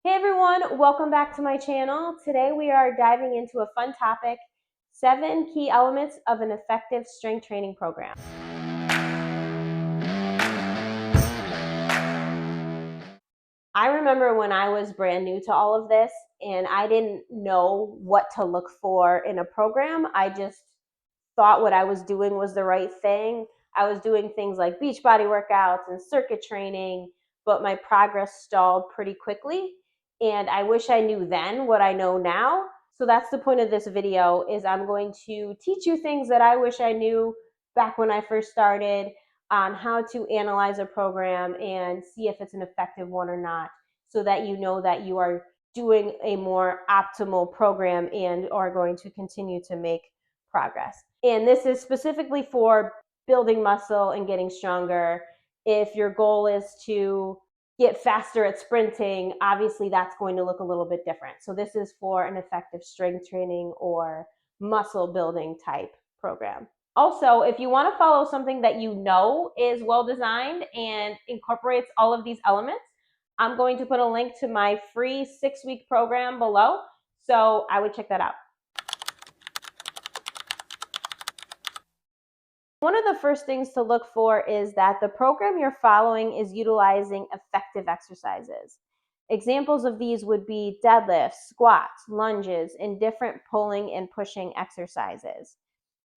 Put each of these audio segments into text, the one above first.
Hey everyone, welcome back to my channel. Today we are diving into a fun topic, 7 key elements of an effective strength training program. I remember when I was brand new to all of this and I didn't know what to look for in a program. I just thought what I was doing was the right thing. I was doing things like Beachbody workouts and circuit training, but my progress stalled pretty quickly. And I wish I knew then what I know now. So that's the point of this video is I'm going to teach you things that I wish I knew back when I first started on how to analyze a program and see if it's an effective one or not, so that you know that you are doing a more optimal program and are going to continue to make progress. And this is specifically for building muscle and getting stronger. If your goal is to get faster at sprinting, obviously that's going to look a little bit different. So this is for an effective strength training or muscle building type program. Also, if you want to follow something that you know is well designed and incorporates all of these elements, I'm going to put a link to my free 6-week program below. So I would check that out. One of the first things to look for is that the program you're following is utilizing effective exercises. Examples of these would be deadlifts, squats, lunges, and different pulling and pushing exercises.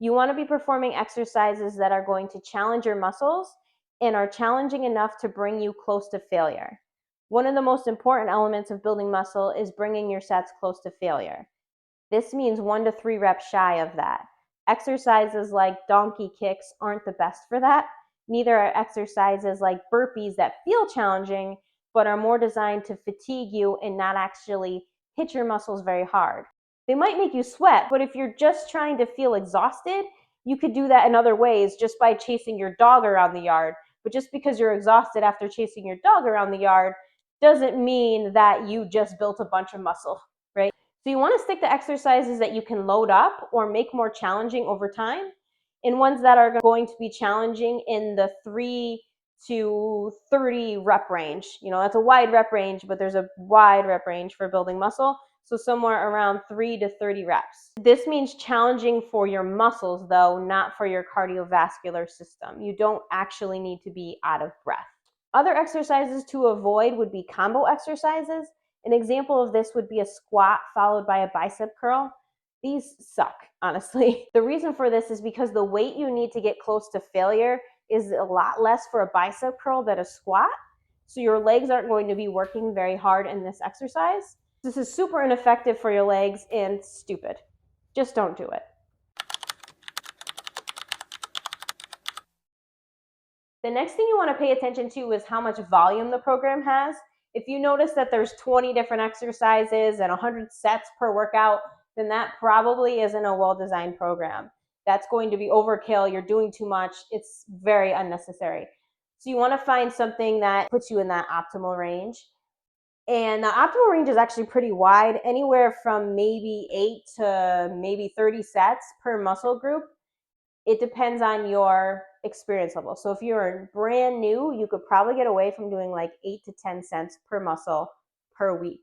You want to be performing exercises that are going to challenge your muscles and are challenging enough to bring you close to failure. One of the most important elements of building muscle is bringing your sets close to failure. This means 1 to 3 reps shy of that. Exercises like donkey kicks aren't the best for that. Neither are exercises like burpees that feel challenging, but are more designed to fatigue you and not actually hit your muscles very hard. They might make you sweat, but if you're just trying to feel exhausted, you could do that in other ways just by chasing your dog around the yard. But just because you're exhausted after chasing your dog around the yard doesn't mean that you just built a bunch of muscle, right? So you want to stick to exercises that you can load up or make more challenging over time, and ones that are going to be challenging in the 3 to 30 rep range. That's a wide rep range, but there's a wide rep range for building muscle. So somewhere around 3 to 30 reps. This means challenging for your muscles, though, not for your cardiovascular system. You don't actually need to be out of breath. Other exercises to avoid would be combo exercises. An example of this would be a squat followed by a bicep curl. These suck, honestly. The reason for this is because the weight you need to get close to failure is a lot less for a bicep curl than a squat. So your legs aren't going to be working very hard in this exercise. This is super ineffective for your legs and stupid. Just don't do it. The next thing you want to pay attention to is how much volume the program has. If you notice that there's 20 different exercises and 100 sets per workout, then that probably isn't a well-designed program. That's going to be overkill. You're doing too much. It's very unnecessary. So you want to find something that puts you in that optimal range. And the optimal range is actually pretty wide, anywhere from maybe 8 to maybe 30 sets per muscle group. It depends on your experience level. So if you're brand new, you could probably get away from doing like 8 to 10 cents per muscle per week.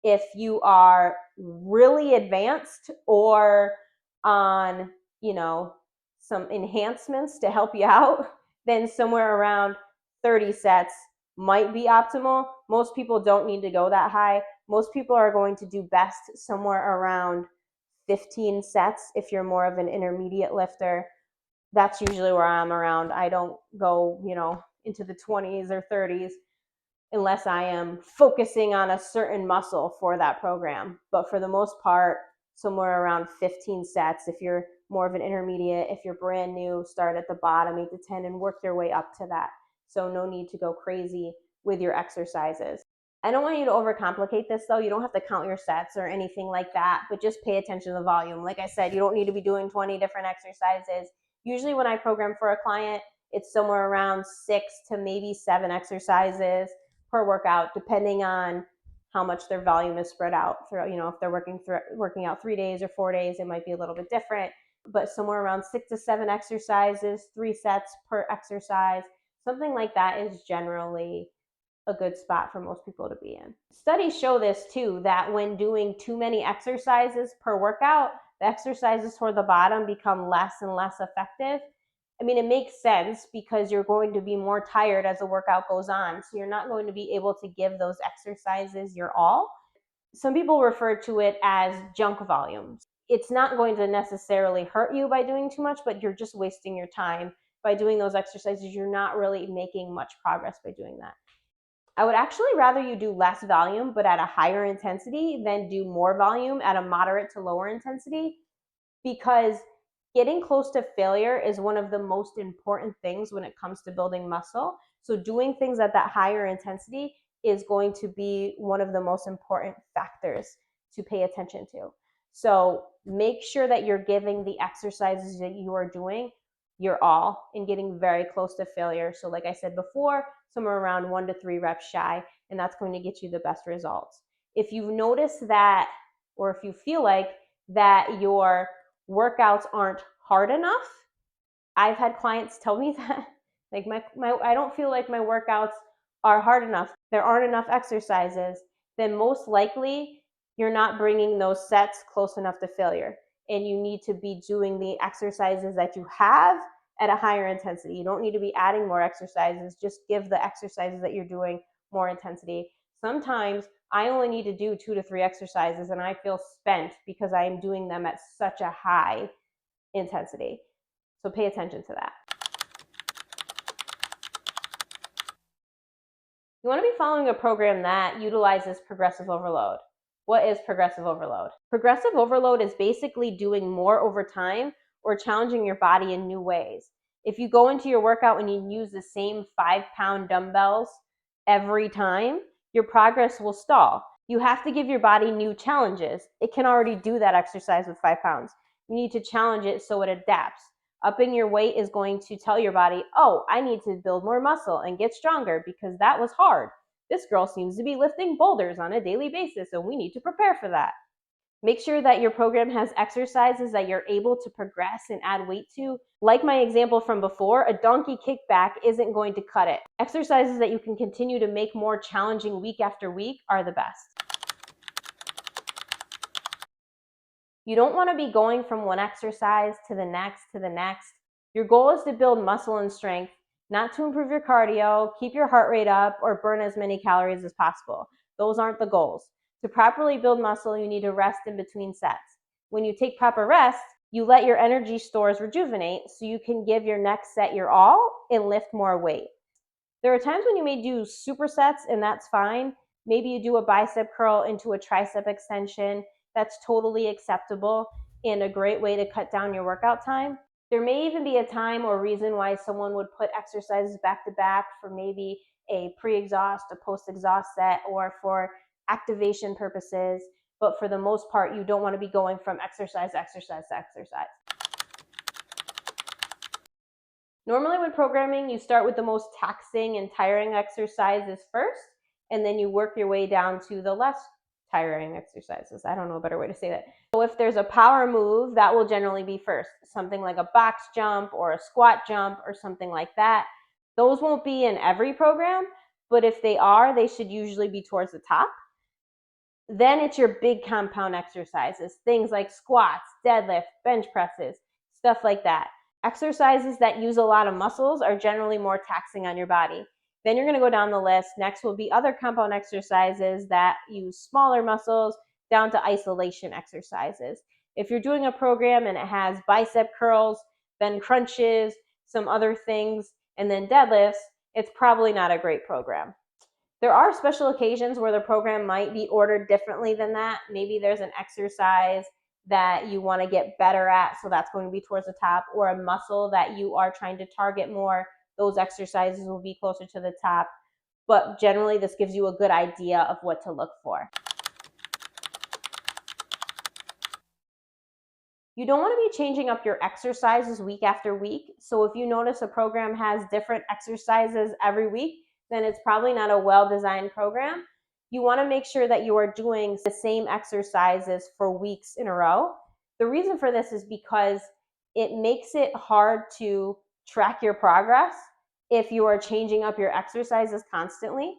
If you are really advanced or on, some enhancements to help you out, then somewhere around 30 sets might be optimal. Most people don't need to go that high. Most people are going to do best somewhere around 15 sets if you're more of an intermediate lifter. That's usually where I'm around. I don't go, into the 20s or 30s unless I am focusing on a certain muscle for that program. But for the most part, somewhere around 15 sets. If you're more of an intermediate, if you're brand new, start at the bottom, 8 to 10, and work your way up to that. So no need to go crazy with your exercises. I don't want you to overcomplicate this though. You don't have to count your sets or anything like that, but just pay attention to the volume. Like I said, you don't need to be doing 20 different exercises. Usually when I program for a client, it's somewhere around 6 to maybe 7 exercises per workout, depending on how much their volume is spread out throughout. If they're working out 3 days or 4 days, it might be a little bit different, but somewhere around 6 to 7 exercises, 3 sets per exercise, something like that is generally a good spot for most people to be in. Studies show this too, that when doing too many exercises per workout, the exercises toward the bottom become less and less effective. I mean, it makes sense because you're going to be more tired as the workout goes on. So you're not going to be able to give those exercises your all. Some people refer to it as junk volumes. It's not going to necessarily hurt you by doing too much, but you're just wasting your time by doing those exercises. You're not really making much progress by doing that. I would actually rather you do less volume, but at a higher intensity than do more volume at a moderate to lower intensity, because getting close to failure is one of the most important things when it comes to building muscle. So doing things at that higher intensity is going to be one of the most important factors to pay attention to. So make sure that you're giving the exercises that you are doing your all and getting very close to failure. So like I said before, somewhere around 1 to 3 reps shy, and that's going to get you the best results. If you notice that, or if you feel like that your workouts aren't hard enough, I've had clients tell me that, like I don't feel like my workouts are hard enough, there aren't enough exercises, then most likely you're not bringing those sets close enough to failure, and you need to be doing the exercises that you have at a higher intensity. You don't need to be adding more exercises, just give the exercises that you're doing more intensity. Sometimes I only need to do 2 to 3 exercises and I feel spent because I am doing them at such a high intensity. So pay attention to that. You want to be following a program that utilizes progressive overload. What is progressive overload? Progressive overload is basically doing more over time or challenging your body in new ways. If you go into your workout and you use the same 5-pound dumbbells every time, your progress will stall. You have to give your body new challenges. It can already do that exercise with 5 pounds. You need to challenge it so it adapts. Upping your weight is going to tell your body, oh, I need to build more muscle and get stronger because that was hard. This girl seems to be lifting boulders on a daily basis, and we need to prepare for that. Make sure that your program has exercises that you're able to progress and add weight to. Like my example from before, a donkey kickback isn't going to cut it. Exercises that you can continue to make more challenging week after week are the best. You don't want to be going from one exercise to the next to the next. Your goal is to build muscle and strength, not to improve your cardio, keep your heart rate up, or burn as many calories as possible. Those aren't the goals. To properly build muscle, you need to rest in between sets. When you take proper rest, you let your energy stores rejuvenate so you can give your next set your all and lift more weight. There are times when you may do supersets, and that's fine. Maybe you do a bicep curl into a tricep extension. That's totally acceptable and a great way to cut down your workout time. There may even be a time or reason why someone would put exercises back to back for maybe a pre-exhaust, a post-exhaust set, or for activation purposes. But for the most part, you don't want to be going from exercise to exercise to exercise. Normally when programming, you start with the most taxing and tiring exercises first, and then you work your way down to the less tiring exercises. I don't know a better way to say that. So if there's a power move, that will generally be first. Something like a box jump or a squat jump or something like that. Those won't be in every program, but if they are, they should usually be towards the top. Then it's your big compound exercises, things like squats, deadlift, bench presses, stuff like that. Exercises that use a lot of muscles are generally more taxing on your body. Then you're going to go down the list. Next will be other compound exercises that use smaller muscles down to isolation exercises. If you're doing a program and it has bicep curls, then crunches, some other things, and then deadlifts, it's probably not a great program. There are special occasions where the program might be ordered differently than that. Maybe there's an exercise that you want to get better at, so that's going to be towards the top, or a muscle that you are trying to target more, those exercises will be closer to the top. But generally, this gives you a good idea of what to look for. You don't want to be changing up your exercises week after week. So if you notice a program has different exercises every week, then it's probably not a well-designed program. You want to make sure that you are doing the same exercises for weeks in a row. The reason for this is because it makes it hard to track your progress if you are changing up your exercises constantly.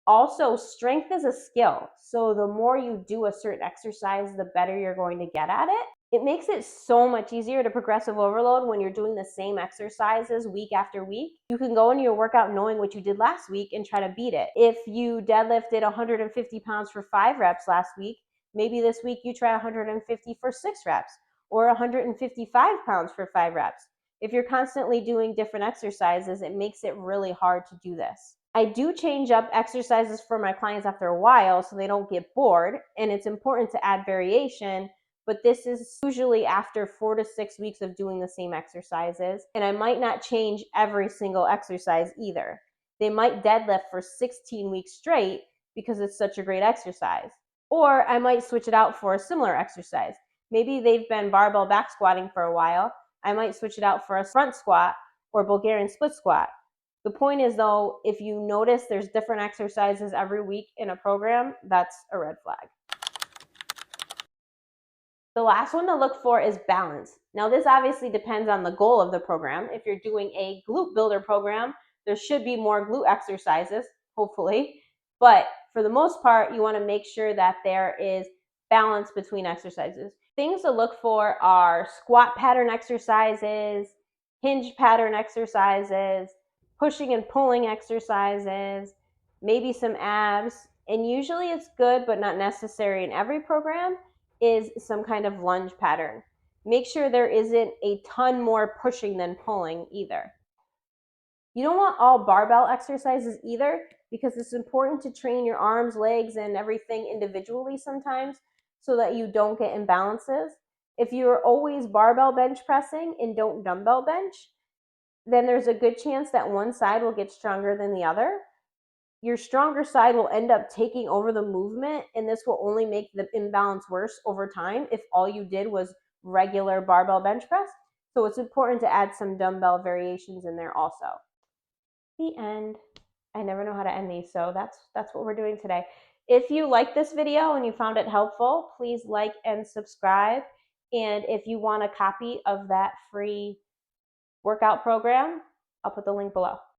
Also, strength is a skill. So the more you do a certain exercise, the better you're going to get at it. It makes it so much easier to progressive overload when you're doing the same exercises week after week. You can go into your workout knowing what you did last week and try to beat it. If you deadlifted 150 pounds for 5 reps last week, maybe this week you try 150 for 6 reps or 155 pounds for 5 reps. If you're constantly doing different exercises, it makes it really hard to do this. I do change up exercises for my clients after a while so they don't get bored, and it's important to add variation, but this is usually after 4 to 6 weeks of doing the same exercises, and I might not change every single exercise either. They might deadlift for 16 weeks straight because it's such a great exercise. Or I might switch it out for a similar exercise. Maybe they've been barbell back squatting for a while. I might switch it out for a front squat or Bulgarian split squat. The point is, though, if you notice there's different exercises every week in a program, that's a red flag. The last one to look for is balance. Now, this obviously depends on the goal of the program. If you're doing a glute builder program, there should be more glute exercises, hopefully. But for the most part, you want to make sure that there is balance between exercises. Things to look for are squat pattern exercises, hinge pattern exercises, pushing and pulling exercises, maybe some abs. And usually it's good, but not necessary in every program, is some kind of lunge pattern. Make sure there isn't a ton more pushing than pulling either. You don't want all barbell exercises either, because it's important to train your arms, legs, and everything individually sometimes so that you don't get imbalances. If you're always barbell bench pressing and don't dumbbell bench, then there's a good chance that one side will get stronger than the other. Your stronger side will end up taking over the movement, and this will only make the imbalance worse over time if all you did was regular barbell bench press. So it's important to add some dumbbell variations in there also. The end. I never know how to end these, so that's what we're doing today. If you like this video and you found it helpful, please like and subscribe. And if you want a copy of that free workout program, I'll put the link below.